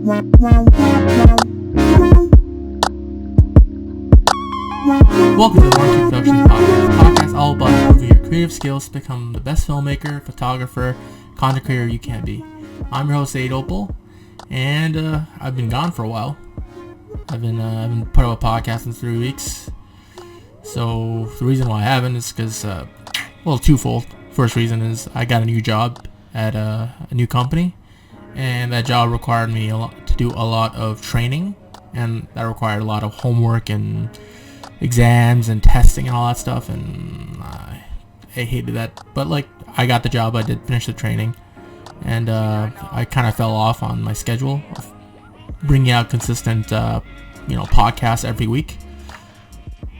Welcome to the Marquee-Production Podcast all about improving your creative skills to become the best filmmaker, photographer, content creator you can be. I'm your host, Zaidopal, and I've been gone for a while. I've been put up a podcast in 3 weeks. So the reason why I haven't is because, twofold. First reason is I got a new job at a new company, and that job required me to do a lot of training, and that required a lot of homework and exams and testing and all that stuff, and I hated that. But I got the job, I did finish the training, and I kind of fell off on my schedule of bringing out consistent podcasts every week,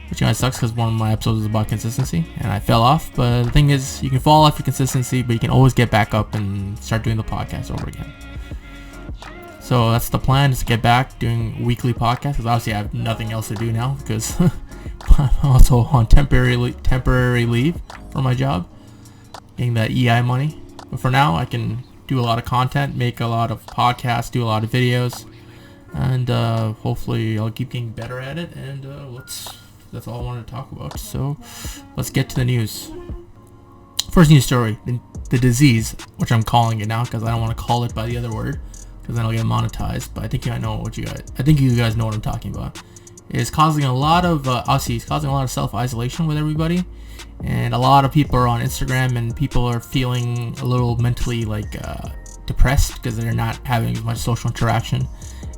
which kind of sucks because one of my episodes is about consistency, and I fell off. But the thing is, you can fall off your consistency, but you can always get back up and start doing the podcast over again. So that's the plan, is to get back doing weekly podcasts, because obviously I have nothing else to do now, because I'm also on temporary leave for my job, getting that EI money. But for now, I can do a lot of content, make a lot of podcasts, do a lot of videos, and hopefully I'll keep getting better at it, and that's all I wanted to talk about. So let's get to the news. First news story, the disease, which I'm calling it now because I don't want to call it by the other word, because then I'll get monetized. But I think you guys know what I'm talking about. It's causing a lot of self-isolation with everybody, and a lot of people are on Instagram, and people are feeling a little mentally depressed because they're not having as much social interaction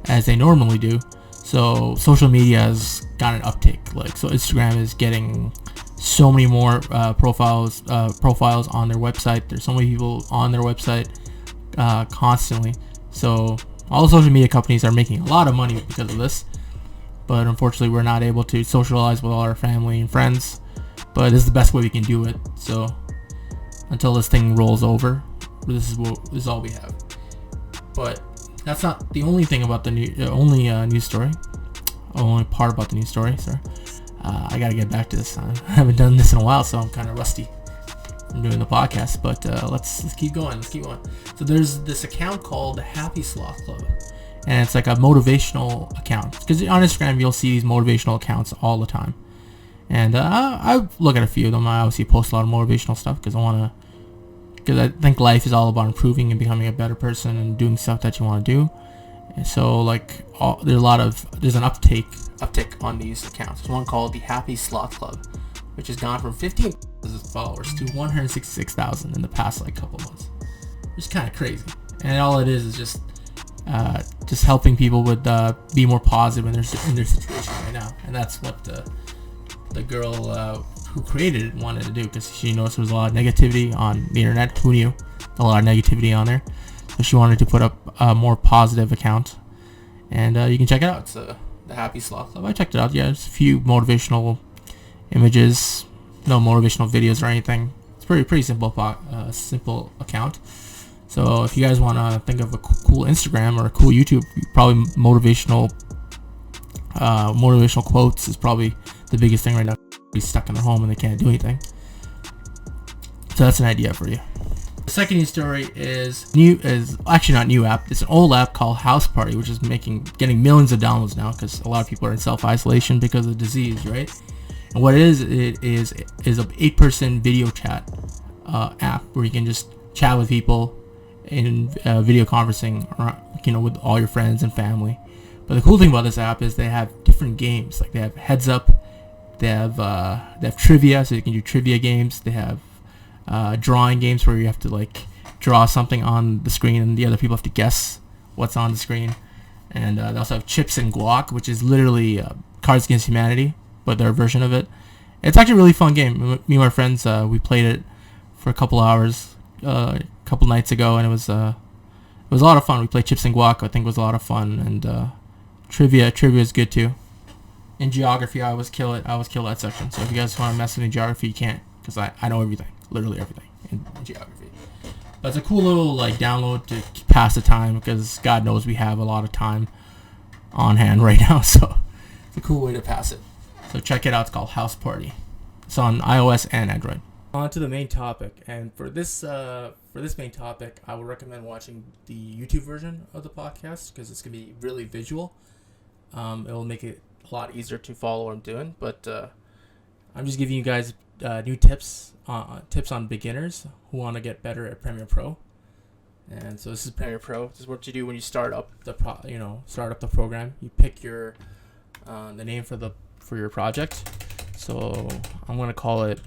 as they normally do. So social media has got an uptick. So Instagram is getting so many more profiles on their website. There's so many people on their website constantly. So all the social media companies are making a lot of money because of this. But unfortunately, we're not able to socialize with all our family and friends. But this is the best way we can do it. So until this thing rolls over, this is all we have. But that's not the only thing about the news story. Only part about the news story. Sorry, I gotta get back to this. I haven't done this in a while, so I'm kind of rusty from doing the podcast. But let's keep going. So there's this account called the Happy Sloth Club, and it's like a motivational account. Because on Instagram, you'll see these motivational accounts all the time, and I look at a few of them. I obviously post a lot of motivational stuff because I think life is all about improving and becoming a better person and doing stuff that you want to do. And so there's an uptick on these accounts. There's one called the Happy Sloth Club, which has gone from 15,000 followers to 166,000 in the past couple months, which is kind of crazy. And all it is just helping people with be more positive in their situation right now. And that's what the girl who created it wanted to do, because she noticed there was a lot of negativity on the internet. Who knew? A lot of negativity on there. So she wanted to put up a more positive account, and you can check it out. It's the Happy Sloth Club. I checked it out. Yeah, there's a few motivational images, no motivational videos or anything. It's pretty simple account. So if you guys want to think of a cool Instagram or a cool YouTube, probably motivational quotes is probably the biggest thing right now. Be stuck in their home and they can't do anything. So that's an idea for you. The second news story is actually not new app. It's an old app called House Party, which is getting millions of downloads now because a lot of people are in self-isolation because of the disease, right? And what it is a 8-person video chat app where you can just chat with people in video conferencing, with all your friends and family. But the cool thing about this app is they have different games. They have Heads Up, they have trivia, so you can do trivia games. They have drawing games where you have to draw something on the screen and the other people have to guess what's on the screen. And they also have Chips and Guac, which is literally Cards Against Humanity, but their version of it. It's actually a really fun game. Me and my friends, we played it for a couple hours a couple nights ago, and it was a lot of fun. We played Chips and Guac. I think it was a lot of fun, and trivia is good too. In geography, I always kill that section. So if you guys want to mess with me in geography, you can't, because I know everything, literally everything in geography. But it's a cool little download to pass the time, because God knows we have a lot of time on hand right now. So it's a cool way to pass it. So check it out. It's called House Party. It's on iOS and Android. On to the main topic, and for this main topic, I would recommend watching the YouTube version of the podcast because it's gonna be really visual. It will make it a lot easier to follow what I'm doing. But I'm just giving you guys new tips on beginners who want to get better at Premiere Pro. And so this is Premiere Pro. This is what you do when you start up the program. You pick your the name for your project. So I'm gonna call it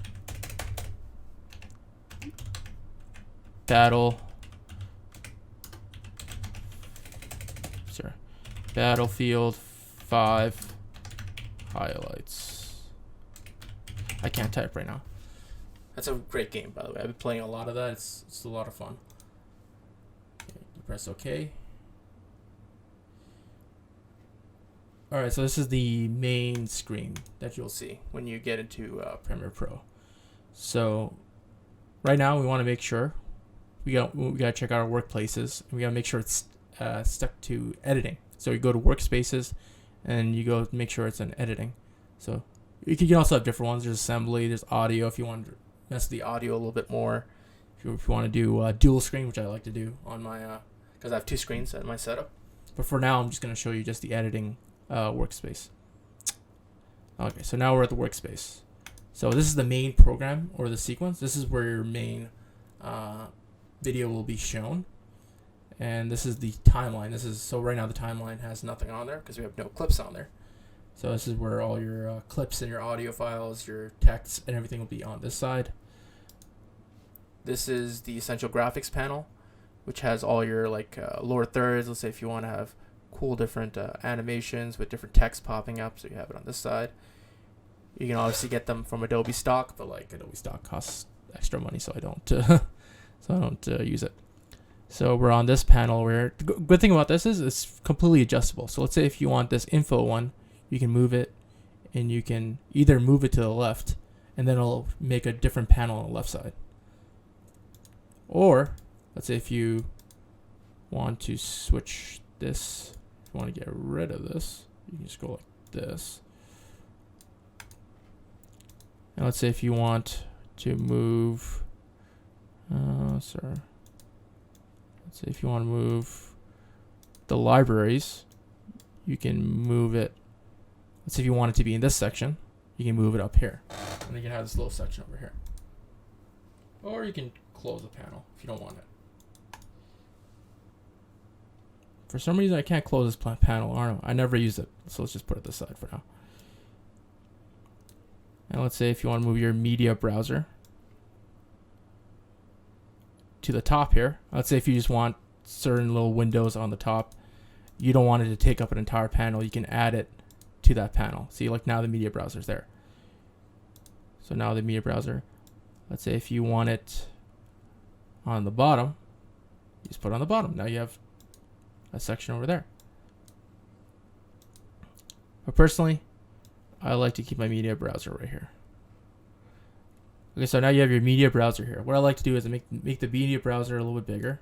Battlefield 5 highlights. I can't type right now. That's a great game, by the way. I've been playing a lot of that. It's a lot of fun. Okay, you press OK. Alright, so this is the main screen that you'll see when you get into Premiere Pro. So right now we want to make sure we got to check out our workplaces, and we got to make sure it's stuck to editing. So you go to workspaces and you go make sure it's in editing. So you can also have different ones. There's assembly, there's audio if you want to mess with the audio a little bit more. If you want to do dual screen, which I like to do on my because I have two screens in my setup. But for now, I'm just going to show you just the editing workspace. Okay, so now we're at the workspace. So this is the main program or the sequence. This is where your main video will be shown. And this is the timeline. So right now the timeline has nothing on there because we have no clips on there. So this is where all your clips and your audio files, your text, and everything will be on this side. This is the essential graphics panel, which has all your lower thirds. Let's say if you want to have cool different animations with different text popping up, so you have it on this side. You can obviously get them from Adobe stock, but Adobe stock costs extra money, so I don't use it. So we're on this panel where the good thing about this is it's completely adjustable. So let's say if you want this info one, you can move it, and you can either move it to the left, and then it'll make a different panel on the left side. Or let's say if you want to switch this, if you want to get rid of this, you can just go like this. And let's say if you want to move, Let's say if you want to move the libraries, you can move it. Let's say if you want it to be in this section, you can move it up here. And you can have this little section over here. Or you can close the panel if you don't want it. For some reason, I can't close this panel. I don't know. I never use it. So let's just put it this side for now. And let's say if you want to move your media browser to the top here. Let's say if you just want certain little windows on the top, you don't want it to take up an entire panel, you can add it to that panel. See, like now the media browser is there. So now the media browser, let's say if you want it on the bottom, you just put it on the bottom. Now you have a section over there. But personally, I like to keep my media browser right here. Okay, so now you have your media browser here. What I like to do is make the media browser a little bit bigger.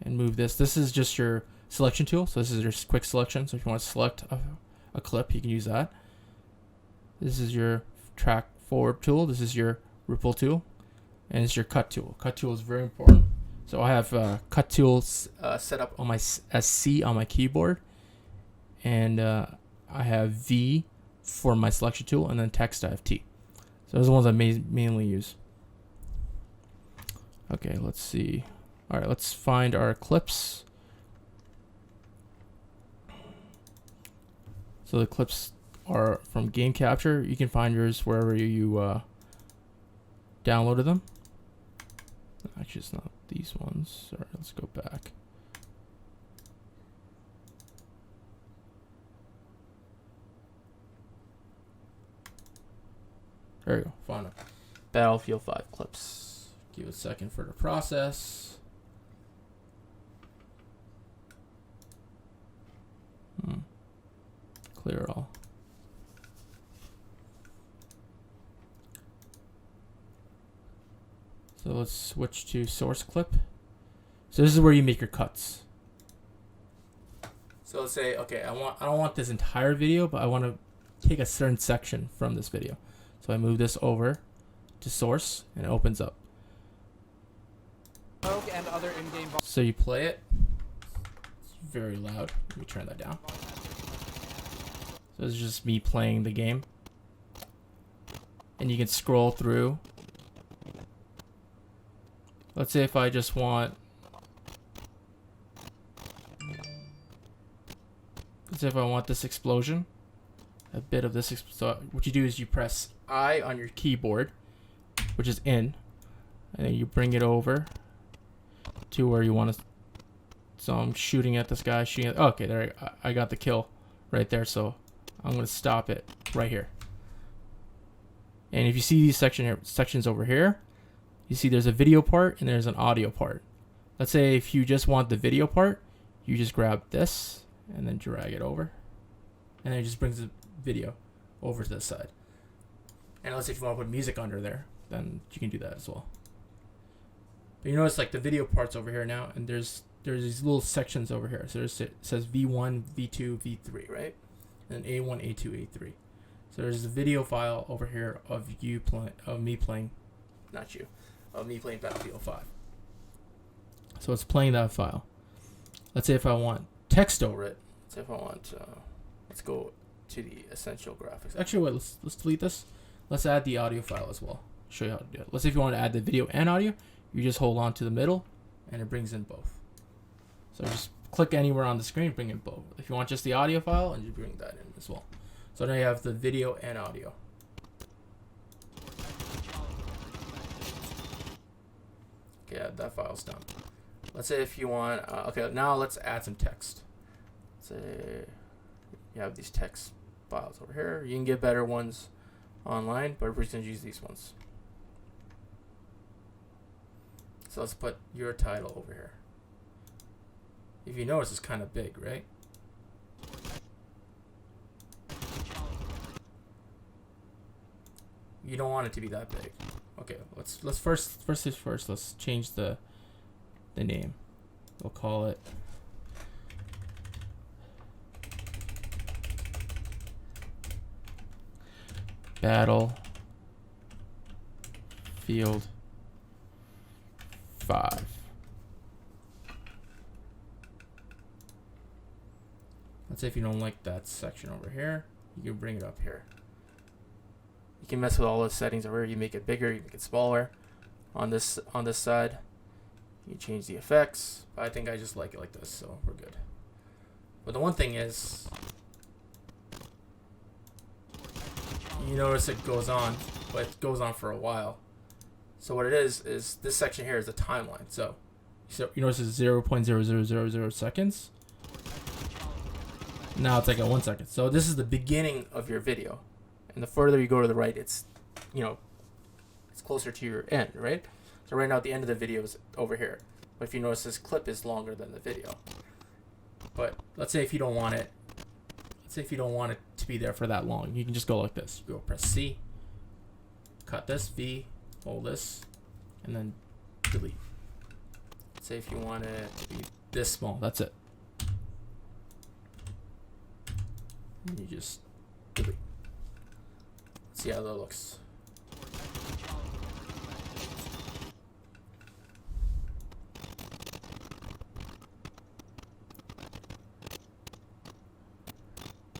And move this. This is just your selection tool. So this is your quick selection. So if you want to select a clip, you can use that. This is your track forward tool. This is your ripple tool. And it's your cut tool. Cut tool is very important. So I have cut tools set up on my SC on my keyboard. And I have V for my selection tool, and then text I have T. So those are the ones I mainly use. Okay, let's see. All right, let's find our clips. So the clips are from Game Capture. You can find yours wherever you downloaded them. Actually, it's not these ones. Sorry, let's go back. There you go. Found it. Battlefield 5 clips. Give it a second for the process. Clear all. So let's switch to source clip. So this is where you make your cuts. So let's say, okay, I don't want this entire video, but I want to take a certain section from this video. So I move this over to source and it opens up. And other in-game so you play it. It's very loud. Let me turn that down. So it's just me playing the game. And you can scroll through. Let's say if I just want... Let's say if I want this explosion. A bit of this. So what you do is you press I on your keyboard, which is in. And then you bring it over to where you want to. So I'm shooting at this guy. Shooting at, okay, there I got the kill right there. So I'm going to stop it right here. And if you see these sections over here, you see there's a video part and there's an audio part. Let's say if you just want the video part, you just grab this and then drag it over. And then it just brings the video over to this side. And let's say if you want to put music under there, then you can do that as well. But you notice like the video part's over here now, and there's these little sections over here. So it says V1, V2, V3, right? And then A1, A2, A3. So there's a video file over here of me playing Battlefield 5. So it's playing that file. Let's say if I want text over it. Let's say if I want, let's go to the essential graphics. Actually, wait, let's delete this. Let's add the audio file as well. Show you how to do it. Let's say if you want to add the video and audio, you just hold on to the middle, and it brings in both. So just click anywhere on the screen, bring in both. If you want just the audio file, and you bring that in as well. So now you have the video and audio. Okay, that file's done. Let's say if you want, okay, now let's add some text. Let's say you have these text files over here. You can get better ones online, but we're just going to use these ones. So let's put your title over here. If you notice, it's kind of big, right? You don't want it to be that big. Okay, let's first things first. Let's change the name. We'll call it Battlefield 5. Let's say if you don't like that section over here, you can bring it up here. You can mess with all those settings over here. You make it bigger, you make it smaller. On this side, you change the effects. But I think I just like it like this, so we're good. But the one thing is, you notice it goes on, but it goes on for a while. So what it is this section here is a timeline. So you notice it's 0.0000 seconds. Now it's like at 1 second. So this is the beginning of your video. And the further you go to the right, it's closer to your end, right? So right now the end of the video is over here. But if you notice, this clip is longer than the video. But let's say if you don't want it, to be there for that long, you can just go like this. You go press C, cut this, V, hold this, and then delete. Let's say if you want it to be this small, that's it. And you just delete. Let's see how that looks.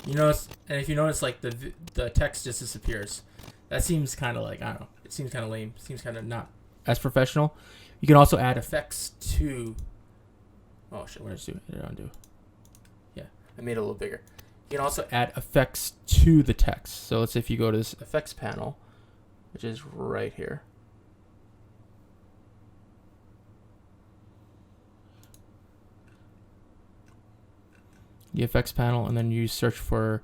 You notice, and if you notice, like the text just disappears. That seems kind of like, I don't know. It seems kind of lame. It seems kind of not as professional. You can also add effects to. Oh shit! What did I undo? Yeah, I made it a little bigger. You can also add effects to the text. So let's say if you go to this effects panel, which is right here. The effects panel, and then you search for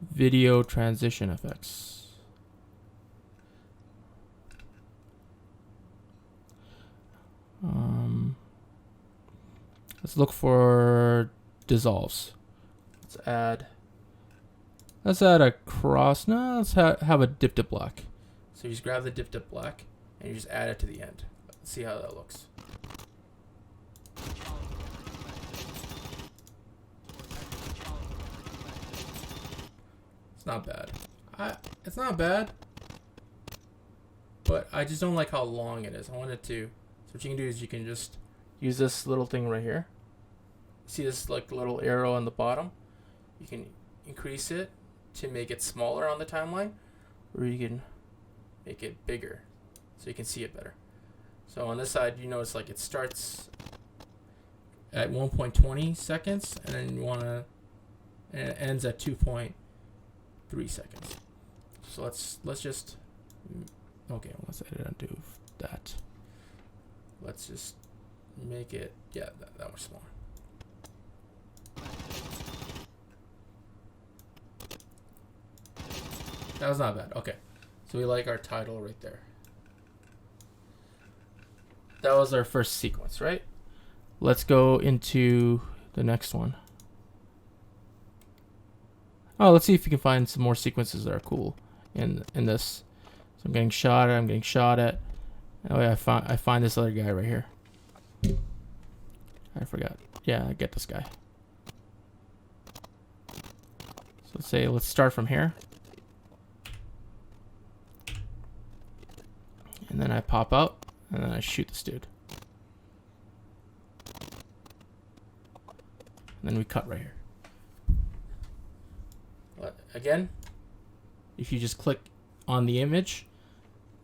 video transition effects. Let's look for dissolves. Let's add a cross. No, let's have a dip to black. So you just grab the dip to black and you just add it to the end. Let's see how that looks. It's not bad. It's not bad. but I just don't like how long it is. I want it to. So what you can do is you can just use this little thing right here. See this like little arrow on the bottom? You can increase it to make it smaller on the timeline, or you can make it bigger so you can see it better. So on this side, you notice like it starts at 1.20 seconds, and then you want to, and it ends at 2.3 seconds. So let's just, okay, let's edit and do that. Let's just make it, yeah, that much smaller. That was not bad. Okay, so we like our title right there. That was our first sequence, right? Let's go into the next one. Oh, let's see if we can find some more sequences that are cool in this. So I'm getting shot at. Oh yeah, I find this other guy right here. I forgot. Yeah, I get this guy. So let's start from here. And then I pop out, and then I shoot this dude. And then we cut right here. But again, if you just click on the image,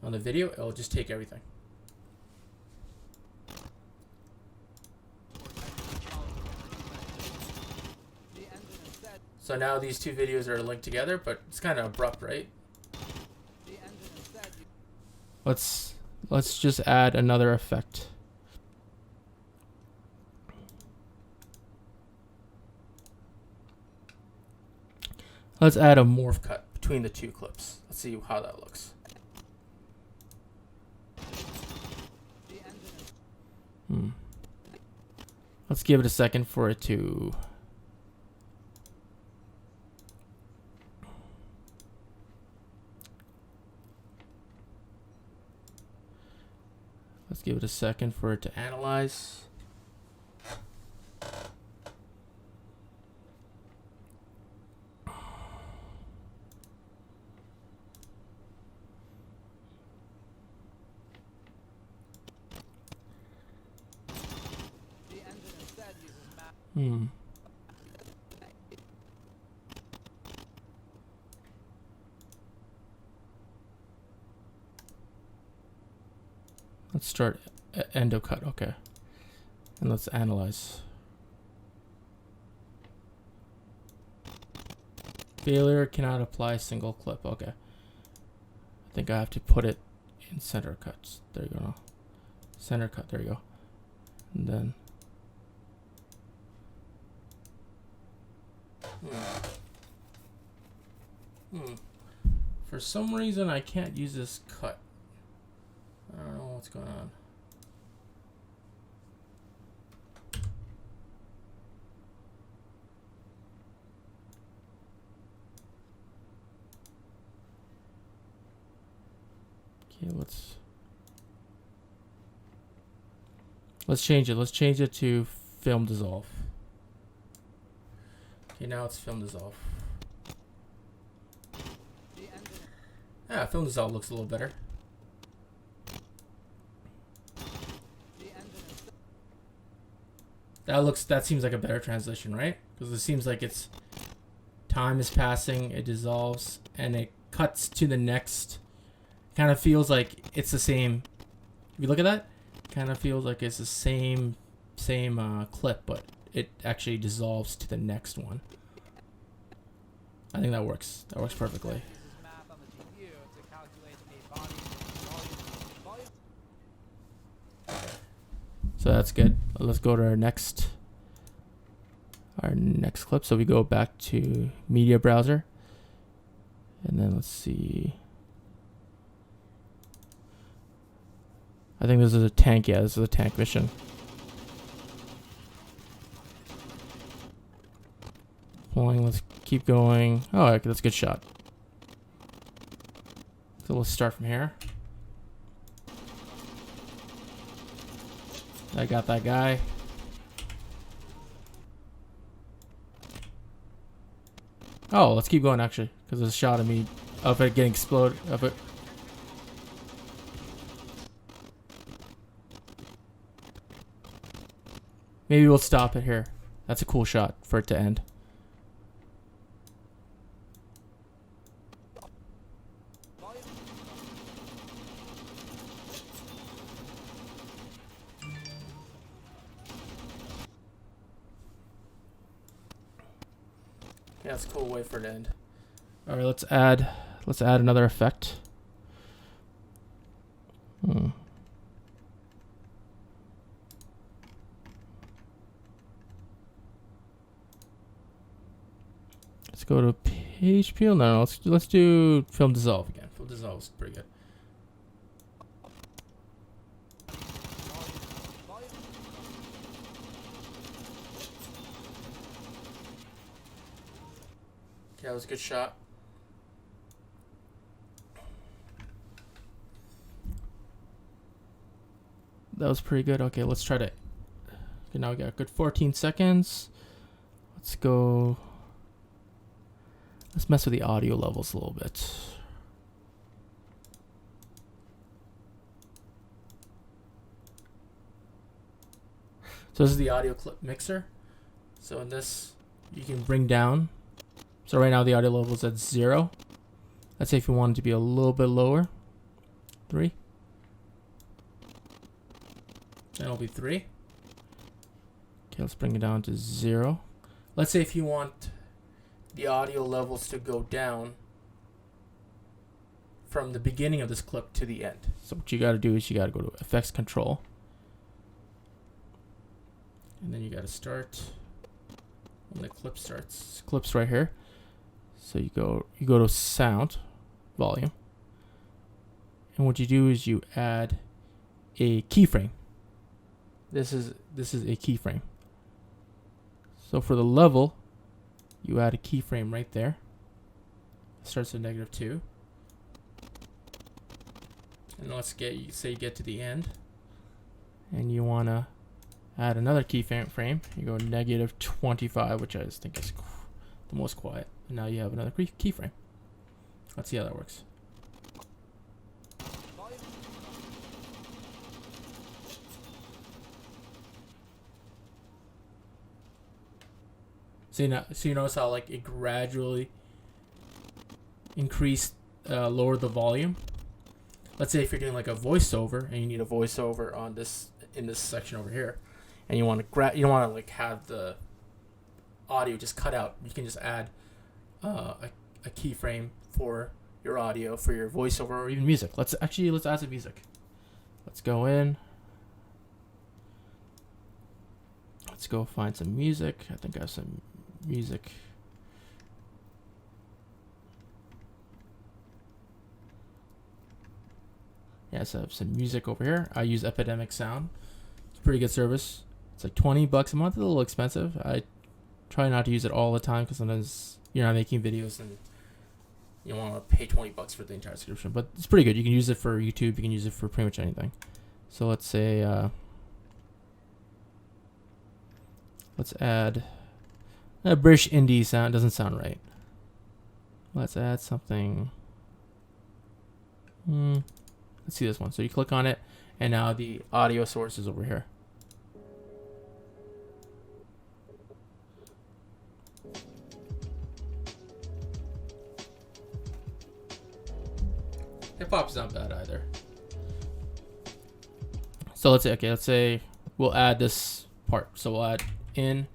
on the video, it'll just take everything. So now these two videos are linked together, but it's kind of abrupt, right? Let's just add another effect. Let's add a morph cut between the two clips. Let's see how that looks. Let's give it a second for it to... Let's give it a second for it to analyze. Let's start endo cut, okay. And let's analyze. Failure cannot apply single clip, okay. I think I have to put it in center cuts. There you go. Center cut, there you go. And then for some reason I can't use this cut. I don't know what's going on. Okay, let's change it. Let's change it to film dissolve. Okay, now it's film dissolve. Yeah, film dissolve looks a little better. That seems like a better translation, right? Because it seems like it's time is passing, it dissolves, and it cuts to the next. Kind of feels like it's the same. If you look at that, kind of feels like it's the same clip, but it actually dissolves to the next one. I think that works. That works perfectly. So that's good. Let's go to our next clip. So we go back to media browser, and then let's see. I think this is a tank. Yeah, this is a tank mission. Pulling. Let's keep going. Oh, okay, that's a good shot. So let's start from here. I got that guy. Oh, let's keep going actually, because there's a shot of me of it getting exploded. Of it. Maybe we'll stop it here. That's a cool shot for it to end. Yeah, that's a cool way for it to end. All right, let's add another effect. Let's go to page peel. No, let's do film dissolve again. Film dissolve is pretty good. Okay, that was a good shot. That was pretty good. Okay, let's try to. Okay, now we got a good 14 seconds. Let's go. Let's mess with the audio levels a little bit. So this is the audio clip mixer. So in this, you can bring down. So right now the audio level is at 0. Let's say if you want it to be a little bit lower. 3. And it'll be 3. Okay, let's bring it down to 0. Let's say if you want the audio levels to go down from the beginning of this clip to the end. So what you got to do is you got to go to Effects Control. And then you got to start when the clip starts. Clips right here. So you go to Sound, Volume. And what you do is you add a keyframe. This is a keyframe. So for the level, you add a keyframe right there. It starts at -2. And let's say you get to the end, and you wanna add another keyframe. You go -25, which I just think is the most quiet. And now you have another keyframe. Let's see how that works. So you notice how like it gradually lowered the volume. Let's say if you're doing like a voiceover and you need a voiceover on this in this section over here, and you don't want to like have the audio just cut out. You can just add a keyframe for your audio for your voiceover or even music. Let's add some music. Let's go in. Let's go find some music. I think I have some music. Yes, I have some music over here. I use Epidemic Sound. It's a pretty good service. It's like $20 a month. A little expensive. I try not to use it all the time because sometimes you're not making videos and you don't want to pay $20 for the entire subscription. But it's pretty good. You can use it for YouTube. You can use it for pretty much anything. So let's say let's add a British indie sound. Doesn't sound right. Let's add something. Let's see this one. So you click on it, and now the audio source is over here. Hip hop's not bad either. So let's say we'll add this part. So we'll add in,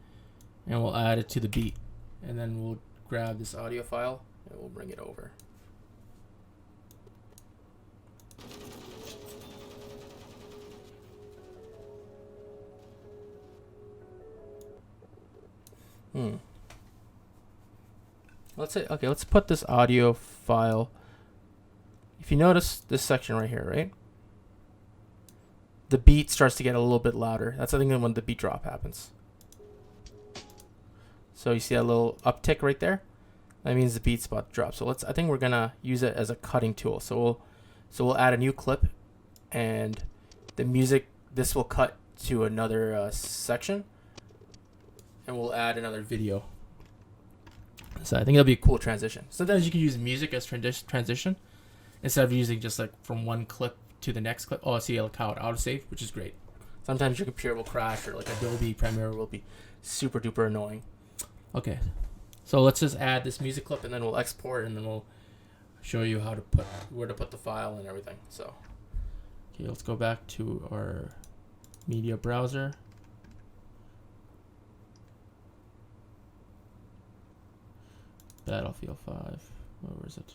and we'll add it to the beat, and then we'll grab this audio file and we'll bring it over. Let's put this audio file. If you notice this section right here, right? The beat starts to get a little bit louder. That's I think when the beat drop happens. So you see that little uptick right there? That means the beat's about to drop. So I think we're gonna use it as a cutting tool. So we'll add a new clip, and the music. This will cut to another section, and we'll add another video. So I think that'll be a cool transition. Sometimes you can use music as transition instead of using just like from one clip to the next clip. Oh, I see how it auto-save, which is great. Sometimes your computer will crash, or like Adobe Premiere will be super duper annoying. Okay, so let's just add this music clip, and then we'll export, and then we'll show you where to put the file and everything. So, okay, let's go back to our media browser. Battlefield 5. Where is it?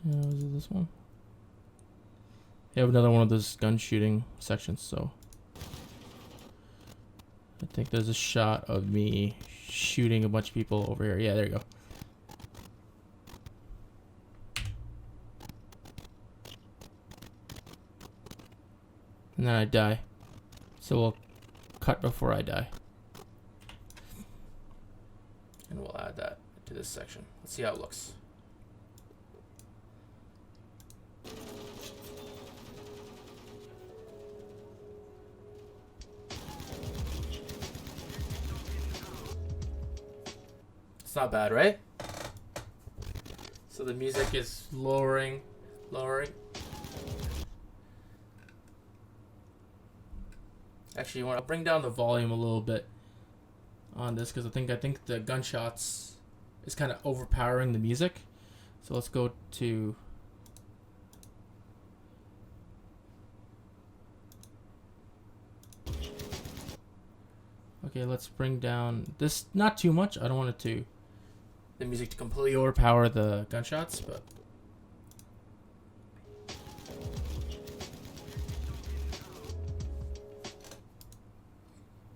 Is it this one? You have another one of those gun shooting sections, so I think there's a shot of me shooting a bunch of people over here. Yeah, there you go. And then I die. So we'll cut before I die. And we'll add that to this section. Let's see how it looks. It's not bad, right? So the music is lowering. Actually, you want to bring down the volume a little bit on this, because I think the gunshots is kind of overpowering the music. So let's go to let's bring down this, not too much. I don't want the music to completely overpower the gunshots, but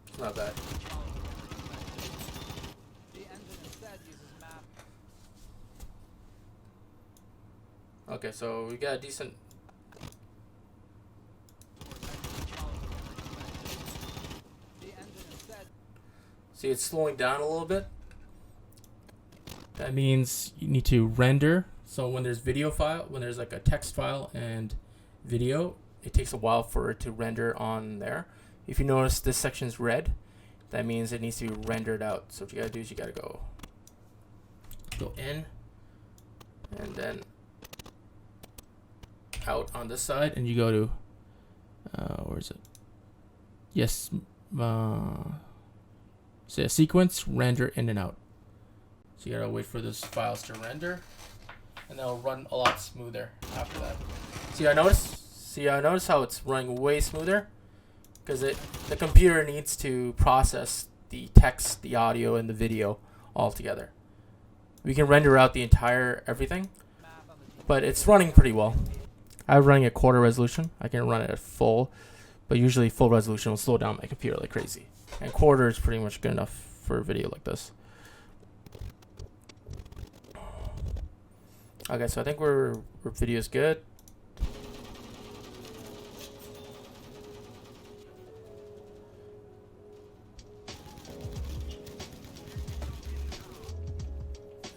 it's not bad. Okay, so we got a decent. See, it's slowing down a little bit. That means you need to render. So when there's when there's like a text file and video, it takes a while for it to render on there. If you notice this section's red, that means it needs to be rendered out. So what you gotta do is you gotta go in, and then out on this side, and you go to where is it? Yes, say a sequence, render in and out. So you gotta wait for those files to render, and they'll run a lot smoother after that. See, I notice how it's running way smoother, because the computer needs to process the text, the audio, and the video all together. We can render out the entire everything, but it's running pretty well. I'm running at quarter resolution. I can run it at full, but usually full resolution will slow down my computer like crazy. And quarter is pretty much good enough for a video like this. Okay, so I think our video is good.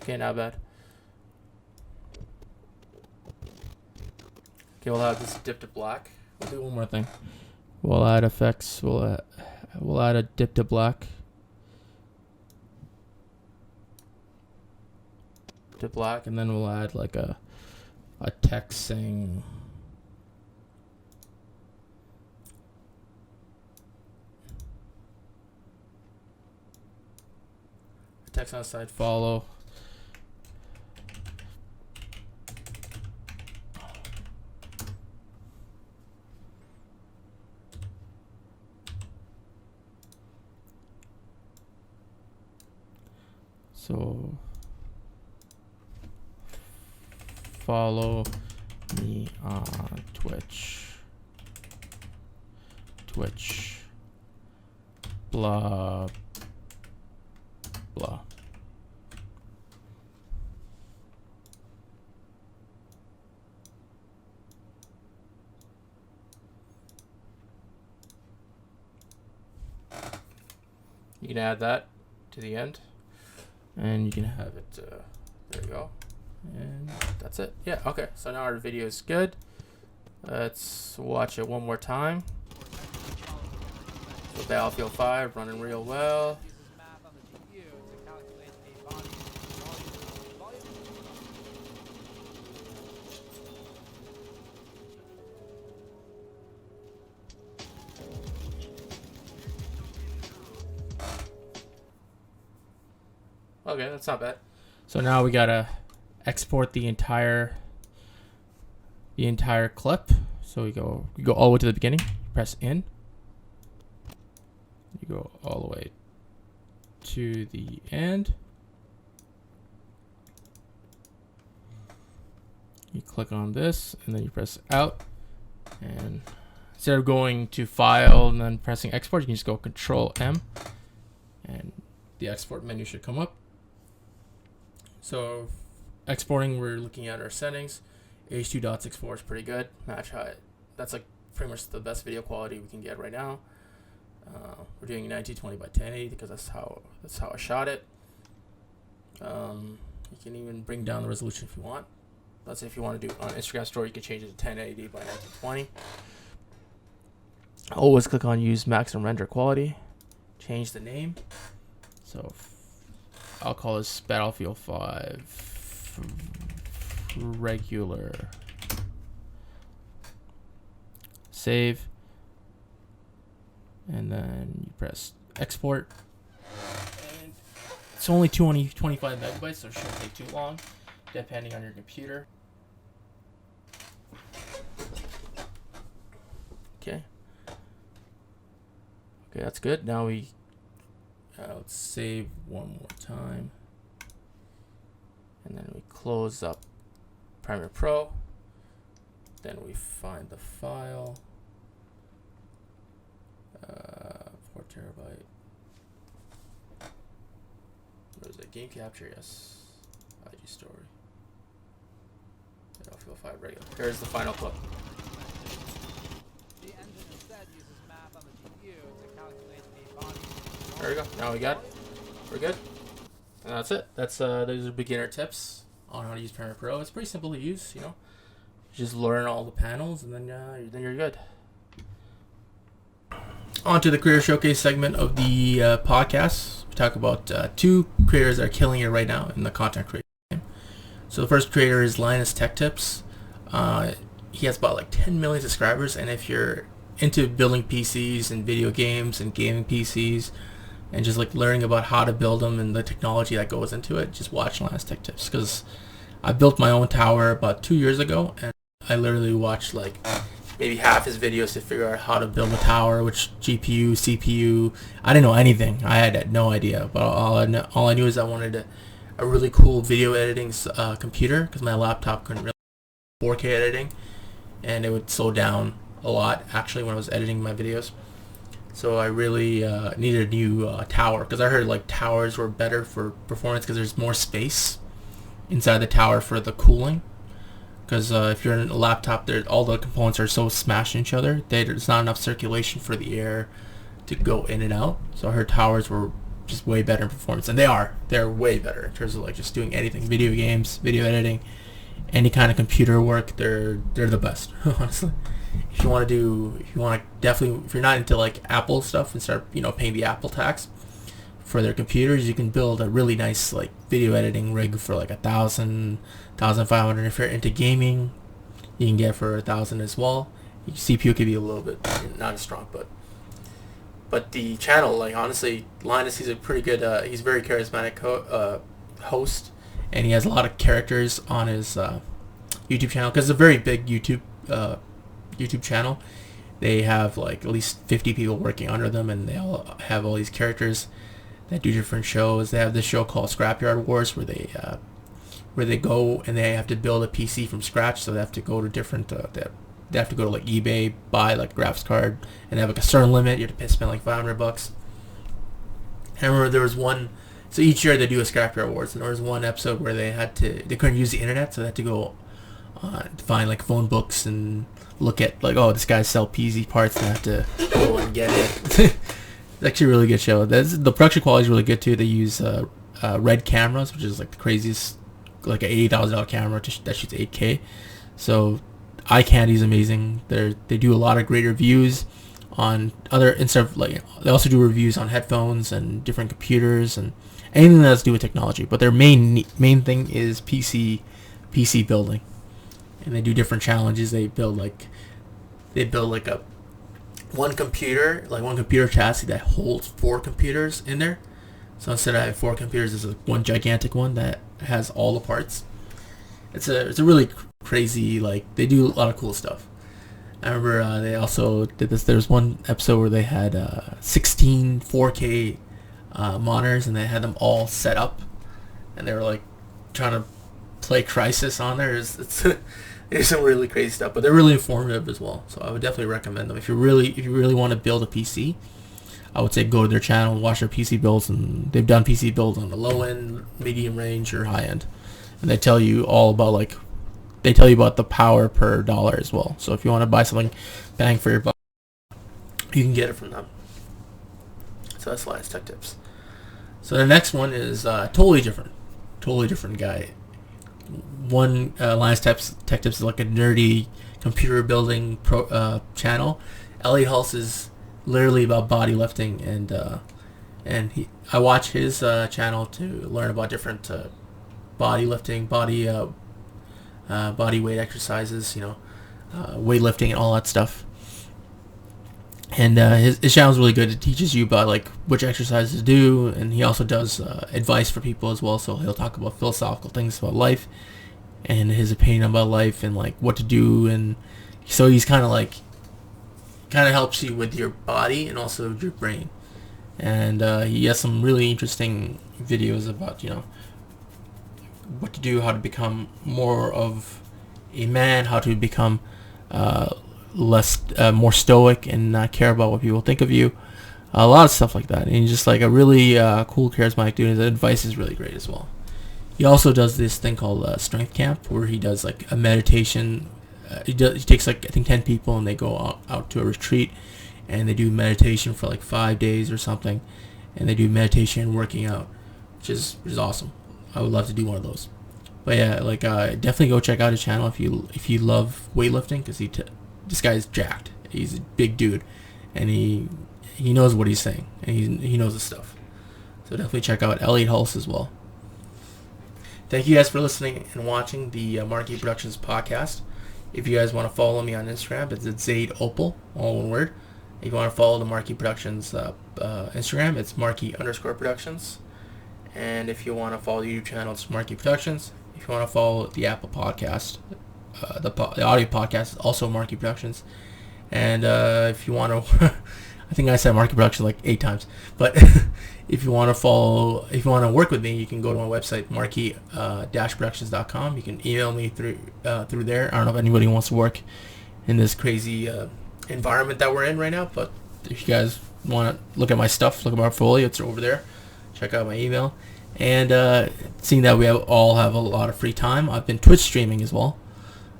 Okay, not bad. Okay, we'll add this dip to black. We'll do one more thing. We'll add effects. We'll add a dip to black. To black, and then we'll add like a text saying text on the side, follow. So follow me on Twitch, blah, blah. You can add that to the end, and you can have it, there you go. And that's it. Yeah, okay. So now our video is good. Let's watch it one more time. So Battlefield 5 running real well. Okay, that's not bad. So now we gotta export the entire clip. So we go all the way to the beginning, press in. You go all the way to the end. You click on this and then you press out. And instead of going to file and then pressing export, you can just go Control M and the export menu should come up. So exporting, we're looking at our settings. H2.64 is pretty good. Match height. That's like pretty much the best video quality we can get right now. We're doing 1920 by 1080 because that's how I shot it. You can even bring down the resolution if you want. Let's say if you want to do on Instagram story, you can change it to 1080 by 1920. Always click on use maximum render quality. Change the name. So I'll call this Battlefield 5 regular. Save. And then you press export. And it's only 25 megabytes, so it shouldn't take too long, depending on your computer. Okay. Okay, that's good. Now let's save one more time. And then we close up Premiere Pro. Then we find the file. 4 terabyte. What is it? Game capture? Yes. IG story. Battlefield 5 regular. Here's the final clip. The engine instead uses math on the GPU to calculate the body. There we go. Now we got it. We're good. And that's it. That's those are beginner tips on how to use Premiere Pro. It's pretty simple to use. You just learn all the panels, and then you're good. On to the Career Showcase segment of the podcast. We talk about 2 creators that are killing it right now in the content creation game. So the first creator is Linus Tech Tips. He has about like 10 million subscribers, and if you're into building PCs and video games and gaming PCs and just like learning about how to build them and the technology that goes into it, just watch Linus Tech Tips, because I built my own tower about 2 years ago, and I literally watched like maybe half his videos to figure out how to build a tower, which GPU, CPU. I didn't know anything. I had no idea. But all I knew is I wanted a really cool video editing computer, because my laptop couldn't really 4K editing, and it would slow down a lot actually when I was editing my videos. So I really needed a new tower, because I heard like towers were better for performance because there's more space inside the tower for the cooling. Because if you're in a laptop, all the components are so smashed in each other, there's not enough circulation for the air to go in and out. So I heard towers were just way better in performance, and they're way better in terms of like just doing anything, video games, video editing, any kind of computer work. They're the best, honestly. If you're not into like Apple stuff and start paying the Apple tax for their computers, you can build a really nice like video editing rig for like 1,000, 1,500. If you're into gaming, you can get for 1,000 as well. Your CPU could be a little bit not as strong, but the channel, like honestly, Linus, he's a pretty good. He's a very charismatic host, and he has a lot of characters on his YouTube channel, because it's a very big YouTube channel. They have like at least 50 people working under them, and they all have all these characters that do different shows. They have this show called Scrapyard Wars, where they go and they have to build a PC from scratch. So they have to go to different they have to go to like eBay, buy like a graphics card, and they have like a certain limit. You have to spend like $500. I remember there was one. So each year they do a Scrapyard Wars, and there was one episode where they couldn't use the internet, so they had to go to find like phone books and look at like, oh, this guy sell PC parts, and have to go and get it. It's actually a really good show. The production quality is really good too. They use Red cameras, which is like the craziest, like an $80,000 camera that shoots 8K. So eye candy is amazing. They do a lot of great reviews on other, instead of like, they also do reviews on headphones and different computers and anything that has to do with technology. But their main thing is PC building, and they do different challenges. They build like a one computer chassis that holds 4 computers in there. So instead of having 4 computers, there's one gigantic one that has all the parts. It's a really crazy, like, they do a lot of cool stuff. I remember they also did this. There was one episode where they had 16 4K monitors, and they had them all set up, and they were like trying to play Crisis on there. It's some really crazy stuff, but they're really informative as well. So I would definitely recommend them if you really want to build a PC. I would say go to their channel and watch their PC builds, and they've done PC builds on the low end, medium range, or high end, and they tell you all about the power per dollar as well. So if you want to buy something bang for your buck, you can get it from them. So that's Linus Tech Tips. So the next one is totally different guy. One Linus Tech Tips is like a nerdy computer building channel. Elliot Hulse is literally about body lifting, and I watch his channel to learn about different body lifting, body weight exercises, weightlifting and all that stuff. And his channel is really good. It teaches you about like which exercises to do, and he also does advice for people as well. So he'll talk about philosophical things about life and his opinion about life and like what to do. And so he's kind of helps you with your body and also your brain. And he has some really interesting videos about what to do, how to become more of a man, how to become more stoic and not care about what people think of you. A lot of stuff like that. And he's just like a really cool, charismatic dude. His advice is really great as well. He also does this thing called Strength Camp, where he does like a meditation. He takes like I think 10 people, and they go out to a retreat, and they do meditation for like 5 days or something, and they do meditation and working out, which is awesome. I would love to do one of those. But yeah, like definitely go check out his channel if you love weightlifting, because this guy's jacked. He's a big dude, and he knows what he's saying, and he knows his stuff. So definitely check out Elliot Hulse as well. Thank you guys for listening and watching the Marquee Productions podcast. If you guys want to follow me on Instagram, it's Zaidopal, all one word. If you want to follow the Marquee Productions Instagram, it's Marquee_Productions. And if you want to follow the YouTube channel, it's Marquee Productions. If you want to follow the Apple podcast, the audio podcast is also Marquee Productions. And if you want to, I think I said Marquee Productions like 8 times. But if you want to work with me, you can go to my website, marquee-productions.com. You can email me through there. I don't know if anybody wants to work in this crazy environment that we're in right now. But if you guys want to look at my stuff, look at my portfolio, it's over there. Check out my email. And seeing that we all have a lot of free time, I've been Twitch streaming as well.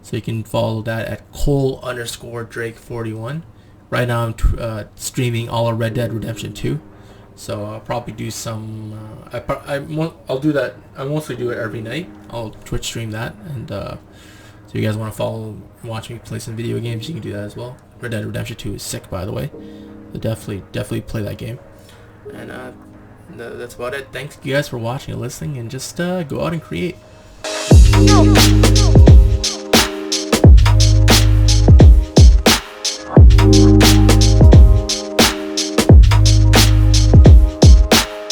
So you can follow that at Cole_Drake41. Right now I'm streaming all of Red Dead Redemption 2. So I'll probably do some... I'll do that. I mostly do it every night. I'll Twitch stream that. And so you guys want to follow and watch me play some video games, you can do that as well. Red Dead Redemption 2 is sick, by the way. So definitely play that game. And that's about it. Thanks you guys for watching and listening, and just go out and create.